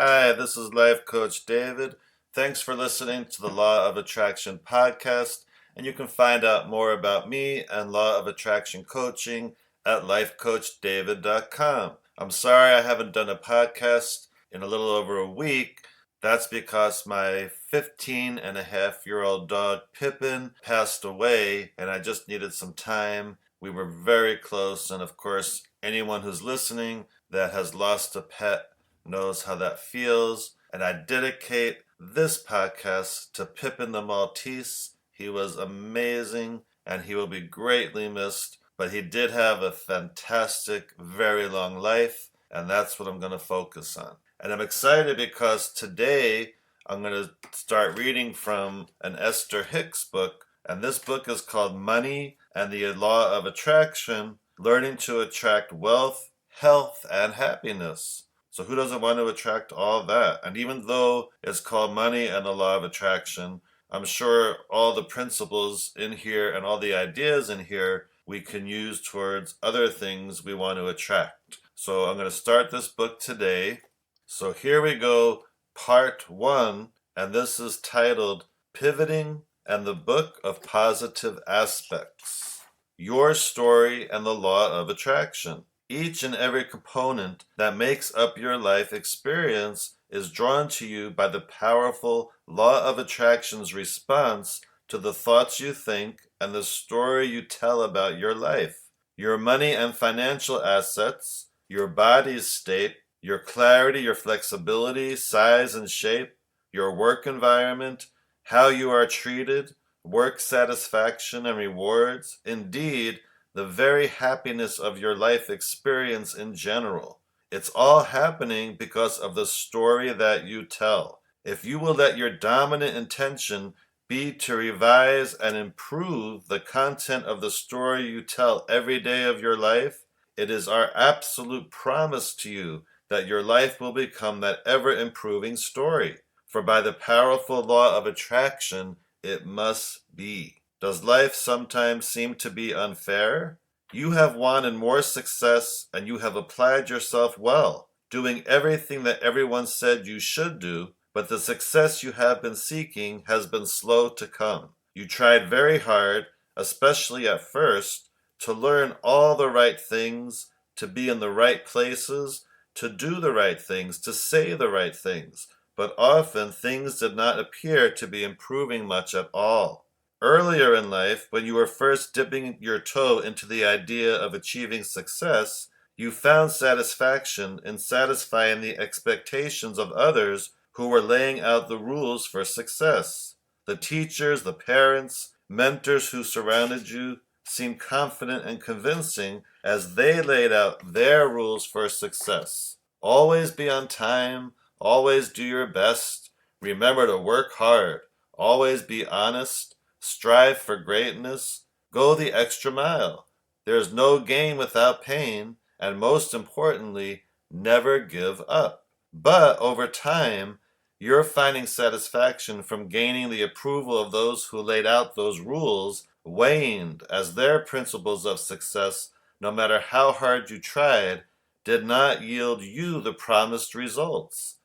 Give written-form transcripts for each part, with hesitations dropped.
Hi, this is Life Coach David. Thanks for listening to the Law of Attraction podcast, and you can find out more about me and Law of Attraction coaching at lifecoachdavid.com. I'm sorry I haven't done a podcast in a little over a week. That's because my 15-and-a-half-year-old dog Pippin passed away, and I just needed some time. We were very close, and of course, anyone who's listening that has lost a pet knows how that feels. And I dedicate this podcast to Pippin the Maltese. He was amazing and he will be greatly missed, but he did have a fantastic, very long life, and that's what I'm going to focus on. And I'm excited because today I'm going to start reading from an Esther Hicks book, and this book is called Money and the Law of Attraction, Learning to Attract Wealth, Health, and Happiness. So who doesn't want to attract all that? And even though it's called Money and the Law of Attraction, I'm sure all the principles in here and all the ideas in here we can use towards other things we want to attract. So I'm going to start this book today. So here we go, part 1, and this is titled Pivoting and the Book of Positive Aspects. Your Story and the Law of Attraction. Each and every component that makes up your life experience is drawn to you by the powerful law of attraction's response to the thoughts you think and the story you tell about your life. Your money and financial assets, your body's state, your clarity, your flexibility, size and shape, your work environment, how you are treated, work satisfaction and rewards, indeed, the very happiness of your life experience in general. It's all happening because of the story that you tell. If you will let your dominant intention be to revise and improve the content of the story you tell every day of your life, it is our absolute promise to you that your life will become that ever-improving story. For by the powerful law of attraction, it must be. Does life sometimes seem to be unfair? You have wanted more success and you have applied yourself well, doing everything that everyone said you should do, but the success you have been seeking has been slow to come. You tried very hard, especially at first, to learn all the right things, to be in the right places, to do the right things, to say the right things, but often things did not appear to be improving much at all. Earlier in life, when you were first dipping your toe into the idea of achieving success, you found satisfaction in satisfying the expectations of others who were laying out the rules for success. The teachers, the parents, mentors who surrounded you seemed confident and convincing as they laid out their rules for success. Always be on time, always do your best, remember to work hard, always be honest, strive for greatness, go the extra mile. There is no gain without pain, and most importantly, never give up. But over time, you're finding satisfaction from gaining the approval of those who laid out those rules waned as their principles of success, no matter how hard you tried, did not yield you the promised results.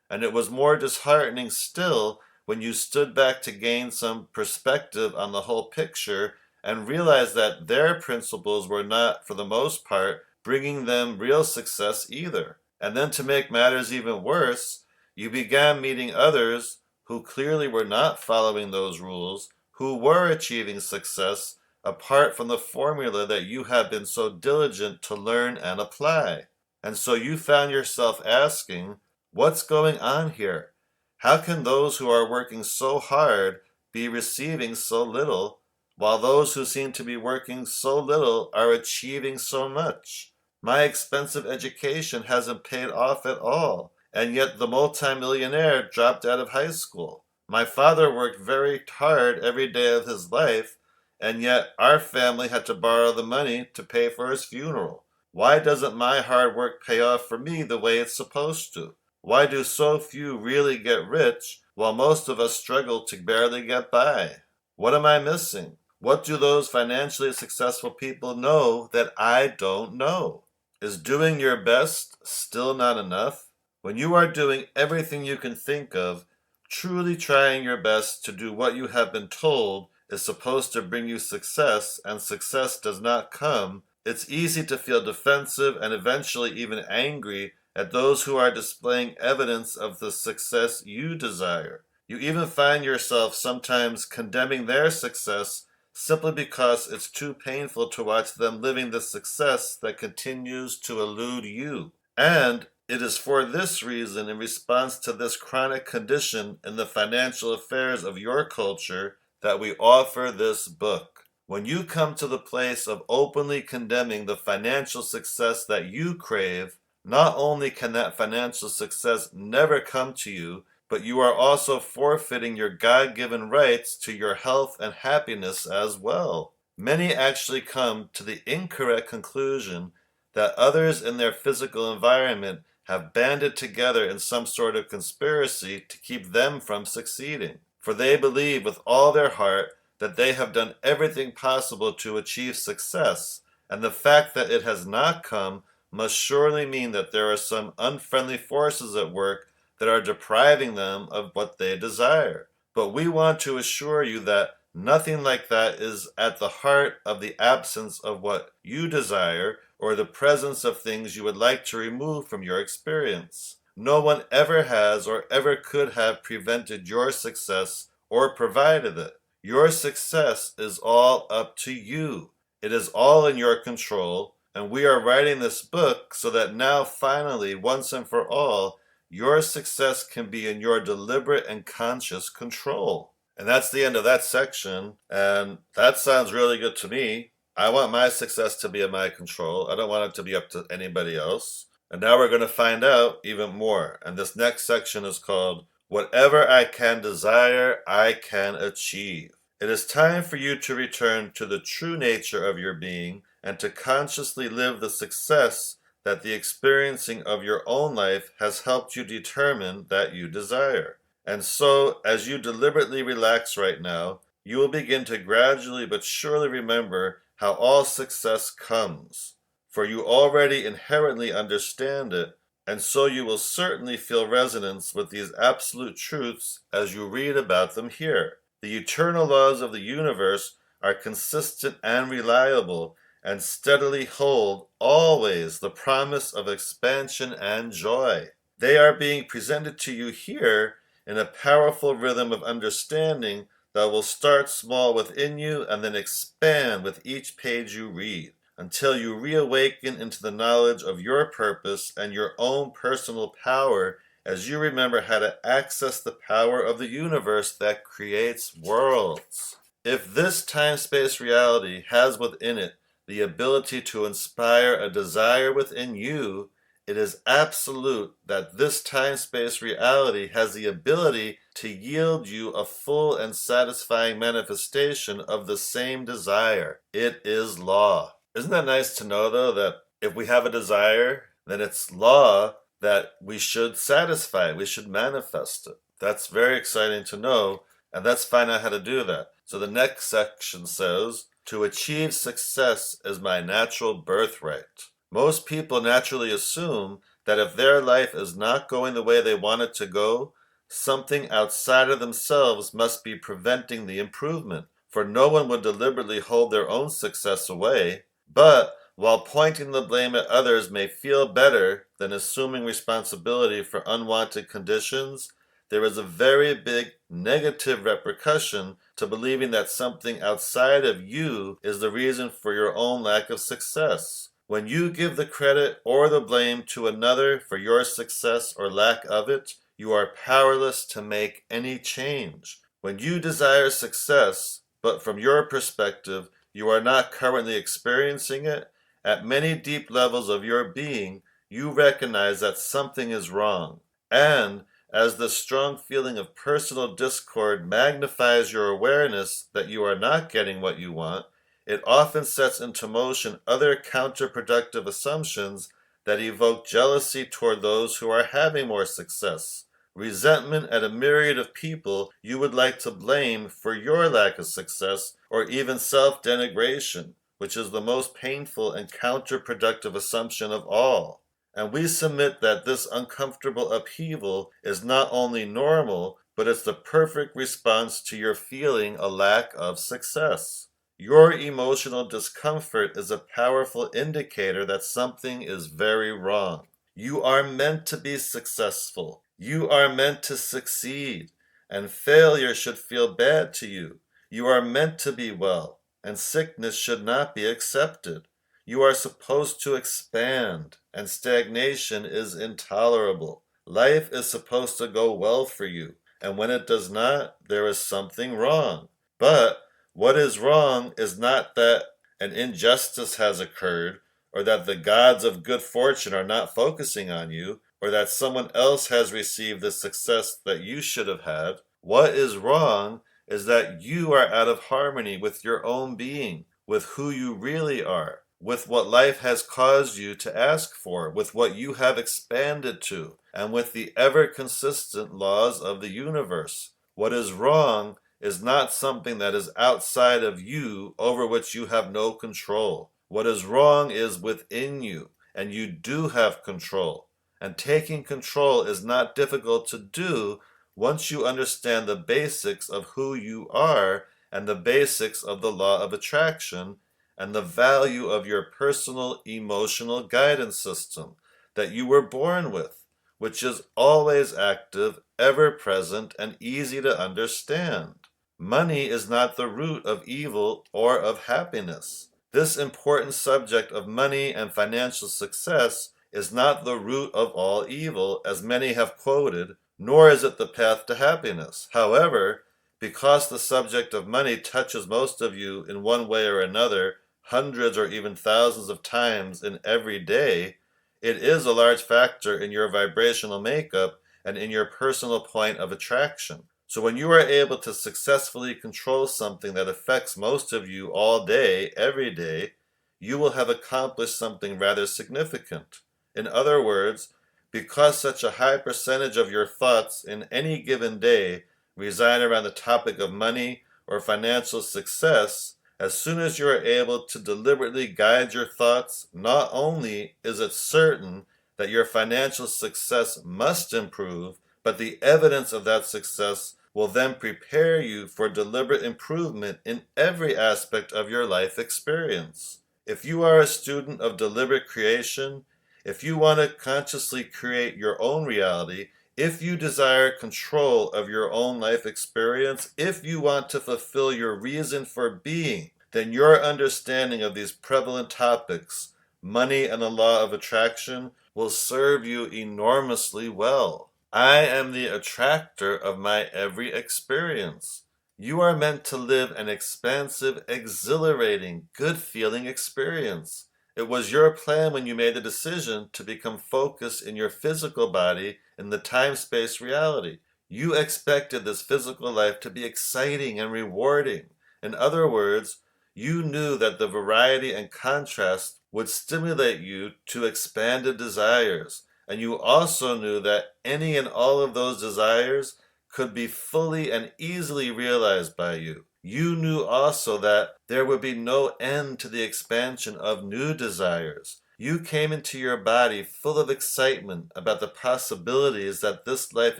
And it was more disheartening still when you stood back to gain some perspective on the whole picture and realized that their principles were not, for the most part, bringing them real success either. And then to make matters even worse, you began meeting others who clearly were not following those rules, who were achieving success apart from the formula that you have been so diligent to learn and apply. And so you found yourself asking, what's going on here? How can those who are working so hard be receiving so little, while those who seem to be working so little are achieving so much? My expensive education hasn't paid off at all, and yet the multimillionaire dropped out of high school. My father worked very hard every day of his life, and yet our family had to borrow the money to pay for his funeral. Why doesn't my hard work pay off for me the way it's supposed to? Why do so few really get rich while most of us struggle to barely get by? What am I missing? What do those financially successful people know that I don't know? Is doing your best still not enough? When you are doing everything you can think of, truly trying your best to do what you have been told is supposed to bring you success, and success does not come, it's easy to feel defensive and eventually even angry at those who are displaying evidence of the success you desire. You even find yourself sometimes condemning their success simply because it's too painful to watch them living the success that continues to elude you. And it is for this reason, in response to this chronic condition in the financial affairs of your culture, that we offer this book. When you come to the place of openly condemning the financial success that you crave, not only can that financial success never come to you, but you are also forfeiting your God-given rights to your health and happiness as well. Many actually come to the incorrect conclusion that others in their physical environment have banded together in some sort of conspiracy to keep them from succeeding. For they believe with all their heart that they have done everything possible to achieve success, and the fact that it has not come must surely mean that there are some unfriendly forces at work that are depriving them of what they desire. But we want to assure you that nothing like that is at the heart of the absence of what you desire or the presence of things you would like to remove from your experience. No one ever has or ever could have prevented your success or provided it. Your success is all up to you. It is all in your control, and we are writing this book so that now finally, once and for all, your success can be in your deliberate and conscious control. And that's the end of that section, and that sounds really good to me. I want my success to be in my control. I don't want it to be up to anybody else. And now we're going to find out even more. And this next section is called Whatever I Can Desire, I Can Achieve. It is time for you to return to the true nature of your being and to consciously live the success that the experiencing of your own life has helped you determine that you desire. And so, as you deliberately relax right now, you will begin to gradually but surely remember how all success comes. For you already inherently understand it, and so you will certainly feel resonance with these absolute truths as you read about them here. The eternal laws of the universe are consistent and reliable, and steadily hold always the promise of expansion and joy. They are being presented to you here in a powerful rhythm of understanding that will start small within you and then expand with each page you read, until you reawaken into the knowledge of your purpose and your own personal power as you remember how to access the power of the universe that creates worlds. If this time-space reality has within it the ability to inspire a desire within you, it is absolute that this time-space reality has the ability to yield you a full and satisfying manifestation of the same desire. It is law. Isn't that nice to know, though, that if we have a desire, then it's law that we should satisfy it, we should manifest it. That's very exciting to know, and let's find out how to do that. So the next section says, to achieve success is my natural birthright. Most people naturally assume that if their life is not going the way they want it to go, something outside of themselves must be preventing the improvement, for no one would deliberately hold their own success away. But while pointing the blame at others may feel better than assuming responsibility for unwanted conditions, there is a very big negative repercussion to believing that something outside of you is the reason for your own lack of success. When you give the credit or the blame to another for your success or lack of it, you are powerless to make any change. When you desire success, but from your perspective, you are not currently experiencing it, at many deep levels of your being, you recognize that something is wrong. And as the strong feeling of personal discord magnifies your awareness that you are not getting what you want, it often sets into motion other counterproductive assumptions that evoke jealousy toward those who are having more success, resentment at a myriad of people you would like to blame for your lack of success, or even self-denigration, which is the most painful and counterproductive assumption of all. And we submit that this uncomfortable upheaval is not only normal, but it's the perfect response to your feeling a lack of success. Your emotional discomfort is a powerful indicator that something is very wrong. You are meant to be successful. You are meant to succeed. And failure should feel bad to you. You are meant to be well, and sickness should not be accepted. You are supposed to expand, and stagnation is intolerable. Life is supposed to go well for you, and when it does not, there is something wrong. But what is wrong is not that an injustice has occurred, or that the gods of good fortune are not focusing on you, or that someone else has received the success that you should have had. What is wrong is that you are out of harmony with your own being, with who you really are, with what life has caused you to ask for, with what you have expanded to, and with the ever consistent laws of the universe. What is wrong is not something that is outside of you over which you have no control. What is wrong is within you, and you do have control. And taking control is not difficult to do once you understand the basics of who you are and the basics of the law of attraction and the value of your personal emotional guidance system that you were born with, which is always active, ever present, and easy to understand. Money is not the root of evil or of happiness. This important subject of money and financial success is not the root of all evil, as many have quoted, nor is it the path to happiness. However, because the subject of money touches most of you in one way or another, hundreds or even thousands of times in every day, it is a large factor in your vibrational makeup and in your personal point of attraction. So when you are able to successfully control something that affects most of you all day, every day, you will have accomplished something rather significant. In other words, because such a high percentage of your thoughts in any given day reside around the topic of money or financial success, as soon as you are able to deliberately guide your thoughts, not only is it certain that your financial success must improve, but the evidence of that success will then prepare you for deliberate improvement in every aspect of your life experience. If you are a student of deliberate creation, if you want to consciously create your own reality, if you desire control of your own life experience, if you want to fulfill your reason for being, then your understanding of these prevalent topics, money and the law of attraction, will serve you enormously well. I am the attractor of my every experience. You are meant to live an expansive, exhilarating, good-feeling experience. It was your plan when you made the decision to become focused in your physical body in the time-space reality. You expected this physical life to be exciting and rewarding. In other words, you knew that the variety and contrast would stimulate you to expanded desires. And you also knew that any and all of those desires could be fully and easily realized by you. You knew also that there would be no end to the expansion of new desires. You came into your body full of excitement about the possibilities that this life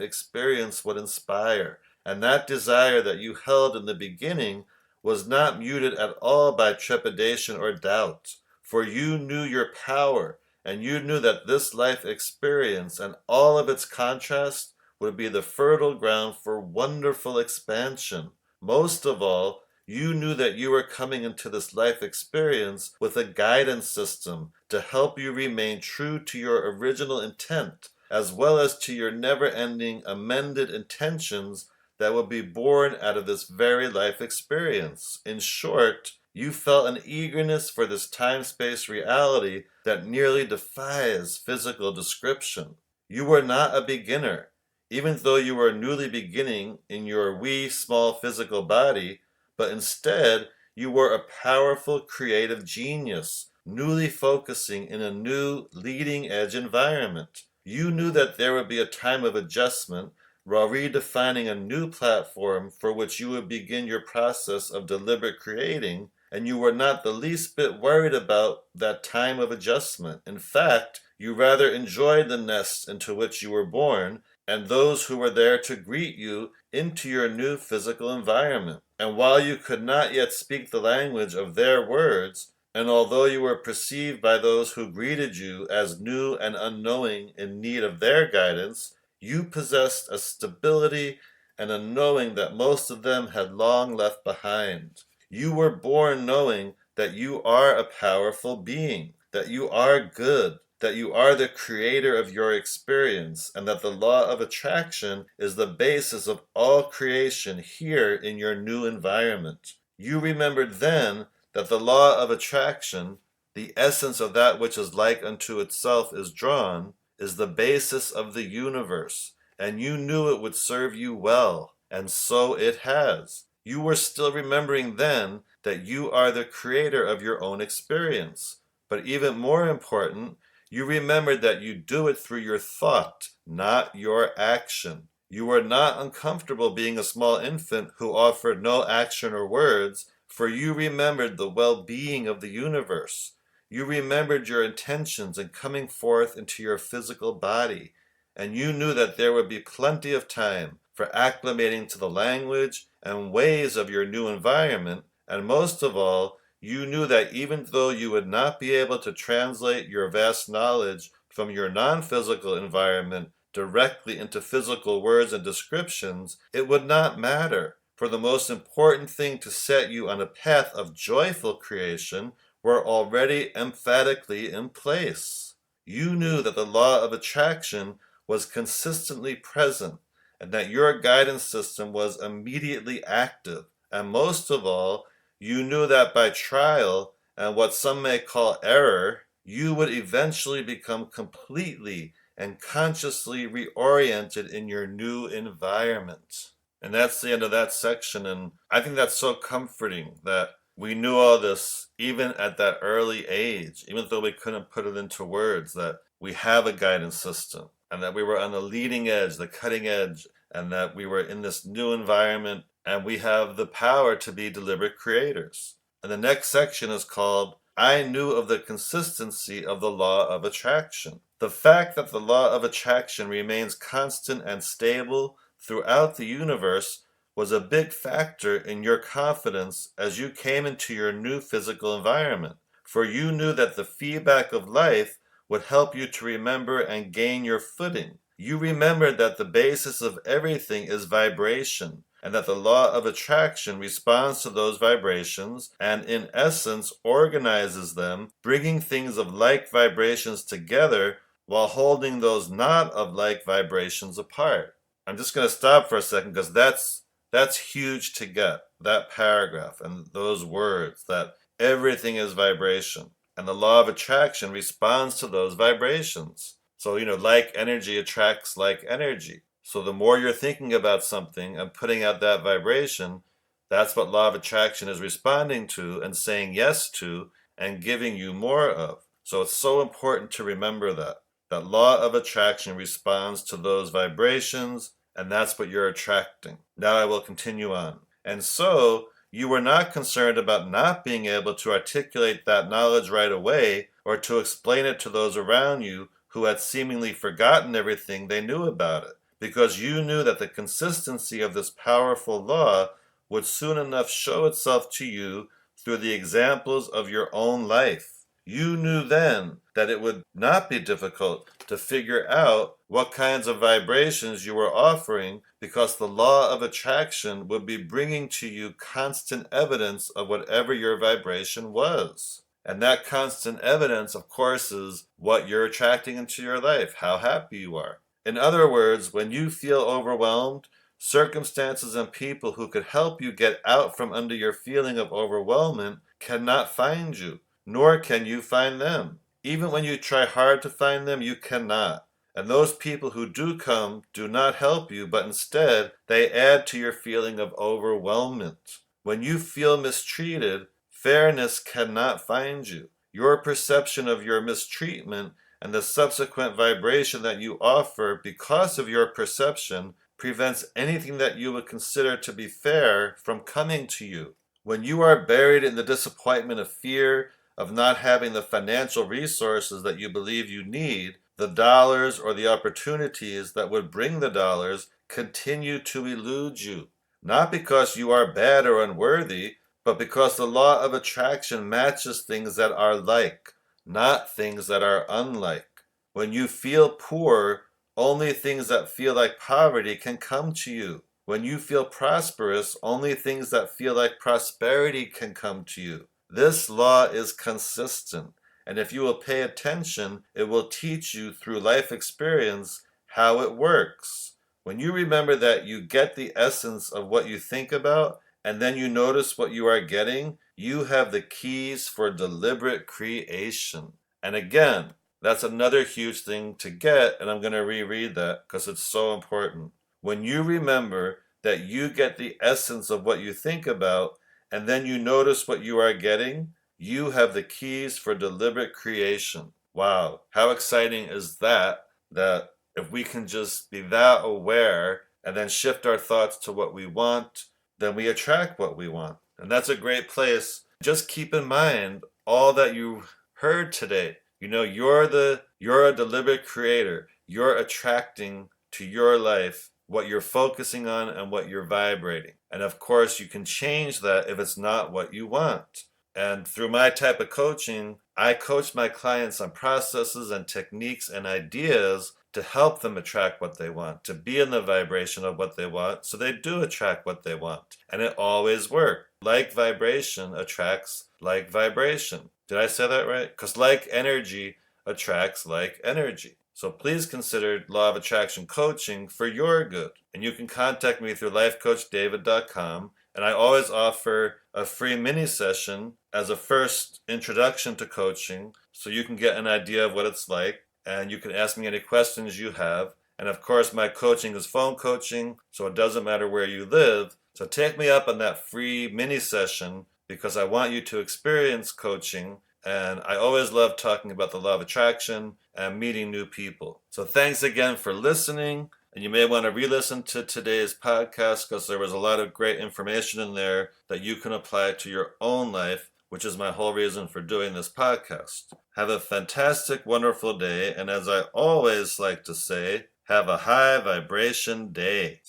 experience would inspire. And that desire that you held in the beginning was not muted at all by trepidation or doubt, for you knew your power. And you knew that this life experience and all of its contrast would be the fertile ground for wonderful expansion. Most of all, you knew that you were coming into this life experience with a guidance system to help you remain true to your original intent, as well as to your never-ending amended intentions that will be born out of this very life experience. In short, you felt an eagerness for this time-space reality that nearly defies physical description. You were not a beginner, even though you were newly beginning in your wee small physical body, but instead you were a powerful creative genius, newly focusing in a new leading-edge environment. You knew that there would be a time of adjustment while redefining a new platform for which you would begin your process of deliberate creating, and you were not the least bit worried about that time of adjustment. In fact, You rather enjoyed the nest into which you were born and those who were there to greet you into your new physical environment. And while you could not yet speak the language of their words, and although you were perceived by those who greeted you as new and unknowing in need of their guidance, you possessed a stability and a knowing that most of them had long left behind. You were born knowing that you are a powerful being, that you are good, that you are the creator of your experience, and that the law of attraction is the basis of all creation here in your new environment. You remembered then that the law of attraction, the essence of that which is like unto itself is drawn, is the basis of the universe, and you knew it would serve you well, and so it has. You were still remembering then that you are the creator of your own experience. But even more important, you remembered that you do it through your thought, not your action. You were not uncomfortable being a small infant who offered no action or words, for you remembered the well-being of the universe. You remembered your intentions in coming forth into your physical body, and you knew that there would be plenty of time for acclimating to the language and ways of your new environment, and most of all, you knew that even though you would not be able to translate your vast knowledge from your non-physical environment directly into physical words and descriptions, it would not matter, for the most important thing to set you on a path of joyful creation were already emphatically in place. You knew that the law of attraction was consistently present, and that your guidance system was immediately active, and most of all, you knew that by trial and what some may call error, you would eventually become completely and consciously reoriented in your new environment. And that's the end of that section, and I think that's so comforting that we knew all this even at that early age, even though we couldn't put it into words, that we have a guidance system and that we were on the leading edge, the cutting edge, and that we were in this new environment and we have the power to be deliberate creators. And the next section is called, I knew of the consistency of the law of attraction. The fact that the law of attraction remains constant and stable throughout the universe was a big factor in your confidence as you came into your new physical environment, for you knew that the feedback of life would help you to remember and gain your footing. You remembered that the basis of everything is vibration, and that the law of attraction responds to those vibrations and in essence organizes them, bringing things of like vibrations together while holding those not of like vibrations apart. I'm just going to stop for a second because that's huge to get, that paragraph and those words, that everything is vibration. And the law of attraction responds to those vibrations. So, like energy attracts like energy. So the more you're thinking about something and putting out that vibration, that's what law of attraction is responding to and saying yes to and giving you more of. So it's so important to remember that law of attraction responds to those vibrations, and that's what you're attracting. Now I will continue on. And so you were not concerned about not being able to articulate that knowledge right away or to explain it to those around you who had seemingly forgotten everything they knew about it, because you knew that the consistency of this powerful law would soon enough show itself to you through the examples of your own life. You knew then that it would not be difficult to figure out what kinds of vibrations you were offering, because the law of attraction would be bringing to you constant evidence of whatever your vibration was. And that constant evidence, of course, is what you're attracting into your life, how happy you are. In other words, when you feel overwhelmed, circumstances and people who could help you get out from under your feeling of overwhelmment cannot find you, nor can you find them. Even when you try hard to find them, you cannot. And those people who do come do not help you, but instead they add to your feeling of overwhelmment. When you feel mistreated, fairness cannot find you. Your perception of your mistreatment and the subsequent vibration that you offer because of your perception prevents anything that you would consider to be fair from coming to you. When you are buried in the disappointment of fear, of not having the financial resources that you believe you need, the dollars or the opportunities that would bring the dollars continue to elude you. Not because you are bad or unworthy, but because the law of attraction matches things that are like, not things that are unlike. When you feel poor, only things that feel like poverty can come to you. When you feel prosperous, only things that feel like prosperity can come to you. This law is consistent, and if you will pay attention, it will teach you through life experience how it works. When you remember that you get the essence of what you think about, and then you notice what you are getting, you have the keys for deliberate creation. And again, that's another huge thing to get, and I'm going to reread that because it's so important. When you remember that you get the essence of what you think about, and then you notice what you are getting, you have the keys for deliberate creation. Wow, how exciting is that? That if we can just be that aware and then shift our thoughts to what we want, then we attract what we want. And that's a great place. Just keep in mind all that you heard today. You know, you're a deliberate creator. You're attracting to your life what you're focusing on and what you're vibrating. And of course, you can change that if it's not what you want. And through my type of coaching, I coach my clients on processes and techniques and ideas to help them attract what they want, to be in the vibration of what they want, so they do attract what they want. And it always works. Like vibration attracts like vibration. Did I say that right? Because like energy attracts like energy. So please consider Law of Attraction coaching for your good. And you can contact me through lifecoachdavid.com. And I always offer a free mini session as a first introduction to coaching so you can get an idea of what it's like. And you can ask me any questions you have. And of course, my coaching is phone coaching, so it doesn't matter where you live. So take me up on that free mini session because I want you to experience coaching. And I always love talking about the law of attraction and meeting new people. So thanks again for listening. And you may want to re-listen to today's podcast because there was a lot of great information in there that you can apply to your own life, which is my whole reason for doing this podcast. Have a fantastic, wonderful day. And as I always like to say, have a high vibration day.